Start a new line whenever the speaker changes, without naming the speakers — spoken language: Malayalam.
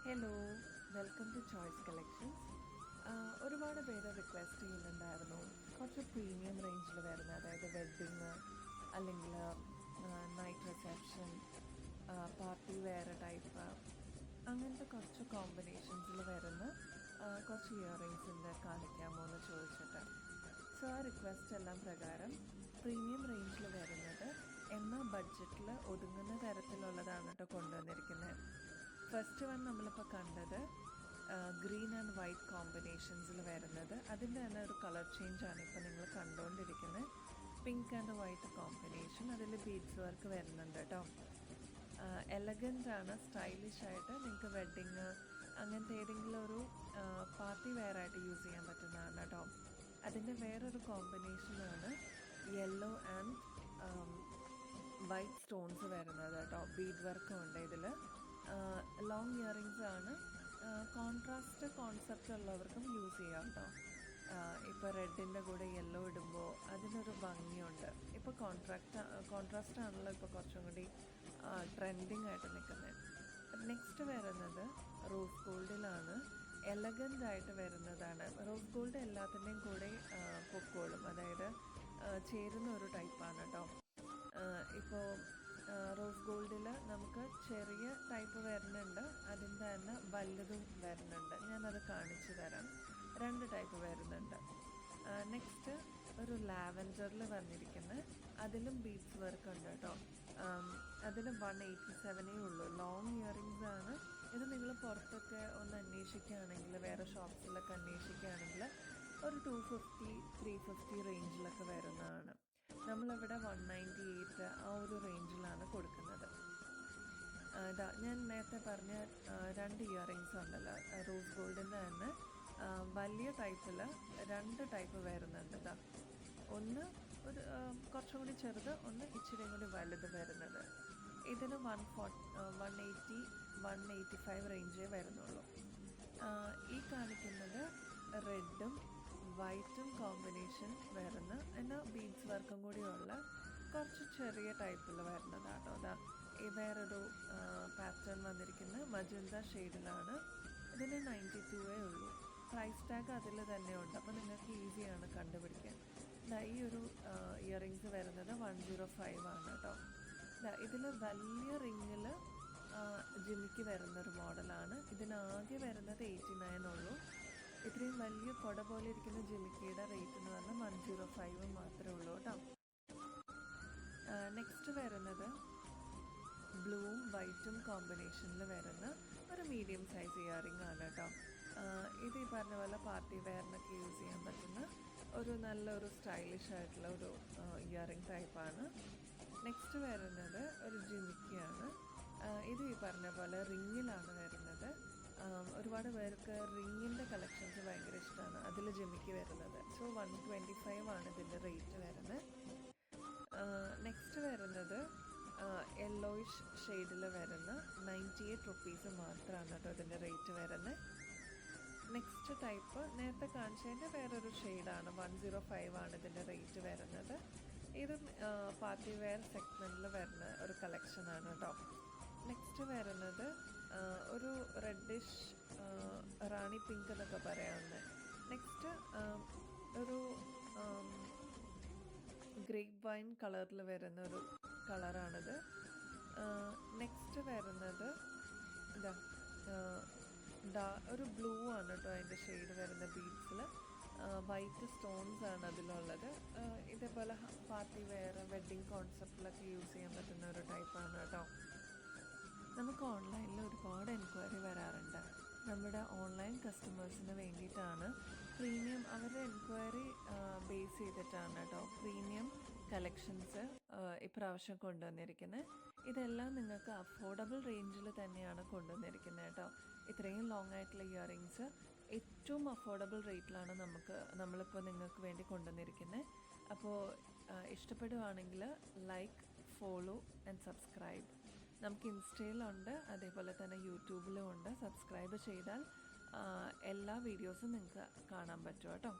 Hello, welcome to choice collections. ഒരുപാട് പേര് റിക്വസ്റ്റ് ചെയ്യുന്നുണ്ടായിരുന്നു കുറച്ച് പ്രീമിയം റേഞ്ചിൽ വരുന്ന, അതായത് വെഡ്ഡിങ് അല്ലെങ്കിൽ night reception, party wear type, അങ്ങനത്തെ കുറച്ച് കോമ്പിനേഷൻസിൽ വരുന്ന കുറച്ച് ഇയറിങ്സിൻ്റെ കാണിക്കാമോ എന്ന് ചോദിച്ചിട്ട്. സോ ആ റിക്വസ്റ്റ് എല്ലാം പ്രകാരം പ്രീമിയം റേഞ്ചിൽ വരുന്നത് എന്നാൽ ബഡ്ജറ്റിൽ ഒതുങ്ങുന്ന തരത്തിലുള്ളതാണ് കേട്ടോ കൊണ്ടുവന്നിരിക്കുന്നത്. ഫസ്റ്റ് വൺ നമ്മളിപ്പോൾ കണ്ടത് ഗ്രീൻ ആൻഡ് വൈറ്റ് കോമ്പിനേഷൻസിൽ വരുന്നത്. അതിൻ്റെ തന്നെ ഒരു കളർ ചേഞ്ചാണ് ഇപ്പോൾ നിങ്ങൾ കണ്ടുകൊണ്ടിരിക്കുന്നത്. പിങ്ക് ആൻഡ് വൈറ്റ് കോമ്പിനേഷൻ, അതിൽ ബീഡ്സ് വർക്ക് വരുന്നുണ്ട് കേട്ടോ. എലഗൻ്റ് ആണ്, സ്റ്റൈലിഷ് ആയിട്ട് നിങ്ങൾക്ക് വെഡ്ഡിങ് അങ്ങനത്തെ ഏതെങ്കിലും ഒരു പാർട്ടി വെയർ ആയിട്ട് യൂസ് ചെയ്യാൻ പറ്റുന്നതാണ് കേട്ടോ. അതിൻ്റെ വേറൊരു കോമ്പിനേഷനാണ് യെല്ലോ ആൻഡ് വൈറ്റ് സ്റ്റോൺസ് വരുന്നത് കേട്ടോ. ബീഡ് വർക്കും ഉണ്ട് ഇതിൽ. ലോങ് ഇയറിങ്സ് ആണ്. കോൺട്രാസ്റ്റ് കോൺസെപ്റ്റ് ഉള്ളവർക്കും യൂസ് ചെയ്യാം കേട്ടോ. ഇപ്പോൾ റെഡിൻ്റെ കൂടെ യെല്ലോ ഇടുമ്പോൾ അതിനൊരു ഭംഗിയുണ്ട്. ഇപ്പോൾ കോൺട്രാസ്റ്റ് ആണല്ലോ ഇപ്പോൾ കുറച്ചും കൂടി ട്രെൻഡിങ് ആയിട്ട് നിൽക്കുന്നത്. നെക്സ്റ്റ് വരുന്നത് റോസ് ഗോൾഡിലാണ്. എലഗൻ്റ് ആയിട്ട് വരുന്നതാണ്. റോസ് ഗോൾഡ് എല്ലാത്തിൻ്റെയും കൂടെ പൊക്കോളും, അതായത് ചേരുന്ന ഒരു ടൈപ്പാണ് കേട്ടോ. ഇപ്പോൾ റോസ് ഗോൾഡിൽ നമുക്ക് ചെറിയ ടൈപ്പ് വരുന്നുണ്ട്, അതിൻ്റെ തന്നെ വലുതും വരുന്നുണ്ട്. ഞാനത് കാണിച്ചു തരാം. 2 ടൈപ്പ് വരുന്നുണ്ട്. നെക്സ്റ്റ് ഒരു ലാവൻഡറിൽ വന്നിരിക്കുന്ന, അതിലും ബീഡ്സ് വർക്ക് ഉണ്ട് കേട്ടോ. അതിന് 187 ഉള്ളൂ. ലോങ് ഇയറിങ്സ് ആണ് ഇത്. നിങ്ങൾ പുറത്തൊക്കെ ഒന്ന് അന്വേഷിക്കുകയാണെങ്കിൽ, വേറെ ഷോപ്സിലൊക്കെ അന്വേഷിക്കുകയാണെങ്കിൽ ഒരു 250-350 റേഞ്ചിലൊക്കെ വരുന്നതാണ്. നമ്മളിവിടെ 198 ആ ഒരു റേഞ്ചിലാണ് കൊടുക്കുന്നത്. ഇതാ ഞാൻ നേരത്തെ പറഞ്ഞ 2 ഇയറിങ്സ് ഉണ്ടല്ലോ, റോസ് ഗോൾഡിൻ്റെ തന്നെ വലിയ ടൈപ്പിൽ 2 ടൈപ്പ് വരുന്നുണ്ട്. ഇതാ ഒന്ന് ഒരു കുറച്ചും കൂടി ചെറുത്, ഒന്ന് ഇച്ചിരി കൂടി വലുത് വരുന്നത്. ഇതിന് 180-185 റേഞ്ചേ വരുന്നുള്ളൂ. ഈ കാണിക്കുന്നത് റെഡും വൈറ്റും കോമ്പിനേഷൻ വരുന്ന, എന്നാൽ ബീഡ്സ് വർക്കും കൂടിയുള്ള കുറച്ച് ചെറിയ ടൈപ്പിൽ വരുന്നതാട്ടോ. അതാ ഈ വേറൊരു പാറ്റേൺ വന്നിരിക്കുന്നത് മജന്ത ഷെയ്ഡിലാണ്. ഇതിന് 92 ഉള്ളൂ. പ്രൈസ് ടാഗ് അതിൽ തന്നെ ഉണ്ട്, അപ്പോൾ നിങ്ങൾക്ക് ഈസിയാണ് കണ്ടുപിടിക്കാൻ. ഈ ഒരു ഇയറിങ്സ് വരുന്നത് 105 ആണ് കേട്ടോ. ഇതിൽ വലിയ റിങ്ങിൽ ജിമിക്ക് വരുന്നൊരു മോഡലാണ്. ഇതിനാകെ വരുന്നത് 89 ഉള്ളൂ. ഇത്രയും വലിയ കൊട പോലെ ഇരിക്കുന്ന ജിമിക്കിയുടെ റേറ്റ് എന്ന് പറഞ്ഞാൽ 105 മാത്രമേ ഉള്ളൂ കേട്ടോ. നെക്സ്റ്റ് വരുന്നത് ബ്ലൂവും വൈറ്റും കോമ്പിനേഷനിൽ വരുന്ന ഒരു മീഡിയം സൈസ് ഇയറിംഗ് ആണ് കേട്ടോ. ഇത് ഈ പറഞ്ഞ പോലെ പാർട്ടി വെയറിനൊക്കെ യൂസ് ചെയ്യാൻ പറ്റുന്ന ഒരു നല്ലൊരു സ്റ്റൈലിഷ് ആയിട്ടുള്ള ഒരു ഇയറിംഗ് ടൈപ്പാണ്. നെക്സ്റ്റ് വരുന്നത് ഒരു ജിമിക്കിയാണ്. ഇത് ഈ പറഞ്ഞ പോലെ റിങ്ങിലാണ് വരുന്നത്. ഒരുപാട് പേർക്ക് റിങ്ങിൻ്റെ കളക്ഷൻസ് ഭയങ്കര ഇഷ്ടമാണ്. അതിൽ ജിമിക്ക് വരുന്നത്. സോ 125 ആണ് ഇതിൻ്റെ റേറ്റ് വരുന്നത്. നെക്സ്റ്റ് വരുന്നത് യെല്ലോയിഷ് ഷെയ്ഡിൽ വരുന്ന 98 റുപ്പീസ് മാത്രമാണ് കേട്ടോ ഇതിൻ്റെ റേറ്റ് വരുന്നത്. നെക്സ്റ്റ് ടൈപ്പ് നേരത്തെ കാണിച്ചതിൻ്റെ വേറൊരു ഷെയ്ഡാണ്. 105 ആണ് ഇതിൻ്റെ റേറ്റ് വരുന്നത്. ഇത് പാർട്ടി വെയർ സെഗ്മെൻറ്റിൽ വരുന്ന ഒരു കളക്ഷനാണ് കേട്ടോ. നെക്സ്റ്റ് വരുന്നത് ഒരു റെഡിഷ് റാണി പിങ്ക് എന്നൊക്കെ പറയാവുന്നത്. നെക്സ്റ്റ് ഒരു ഗ്രേപ്പ് വൈൻ കളറിൽ വരുന്ന ഒരു കളറാണിത്. നെക്സ്റ്റ് വരുന്നത് ഇതാ ഒരു ബ്ലൂ ആണ് കേട്ടോ അതിൻ്റെ ഷെയ്ഡ് വരുന്ന. ബീഡ്സിൽ വൈറ്റ് സ്റ്റോൺസ് ആണ് അതിലുള്ളത്. ഇതേപോലെ പാർട്ടി വെയർ വെഡ്ഡിങ് കോൺസെപ്റ്റിലൊക്കെ യൂസ് ചെയ്യാൻ പറ്റുന്ന ഒരു ടൈപ്പാണ് കേട്ടോ. നമുക്ക് ഓൺലൈനിൽ ഒരുപാട് എൻക്വയറി വരാറുണ്ട്. നമ്മുടെ ഓൺലൈൻ കസ്റ്റമേഴ്സിന് വേണ്ടിയിട്ടാണ് പ്രീമിയം, അവരുടെ എൻക്വയറി ബേസ് ചെയ്തിട്ടാണ് കേട്ടോ പ്രീമിയം കളക്ഷൻസ് ഇപ്രാവശ്യം കൊണ്ടുവന്നിരിക്കുന്നത്. ഇതെല്ലാം നിങ്ങൾക്ക് അഫോർഡബിൾ റേഞ്ചിൽ തന്നെയാണ് കൊണ്ടുവന്നിരിക്കുന്നത് കേട്ടോ. ഇത്രയും ലോങ് ആയിട്ടുള്ള ഇയറിങ്സ് ഏറ്റവും അഫോർഡബിൾ റേറ്റിലാണ് നമ്മളിപ്പോൾ നിങ്ങൾക്ക് വേണ്ടി കൊണ്ടുവന്നിരിക്കുന്നത്. അപ്പോൾ ഇഷ്ടപ്പെടുവാണെങ്കിൽ ലൈക്ക്, ഫോളോ ആൻഡ് സബ്സ്ക്രൈബ്. നമുക്ക് ഇൻസ്റ്റയിലുണ്ട്, അതേപോലെ തന്നെ യൂട്യൂബിലും ഉണ്ട്. സബ്സ്ക്രൈബ് ചെയ്താൽ എല്ലാ വീഡിയോസും നിങ്ങൾക്ക് കാണാൻ പറ്റും കേട്ടോ.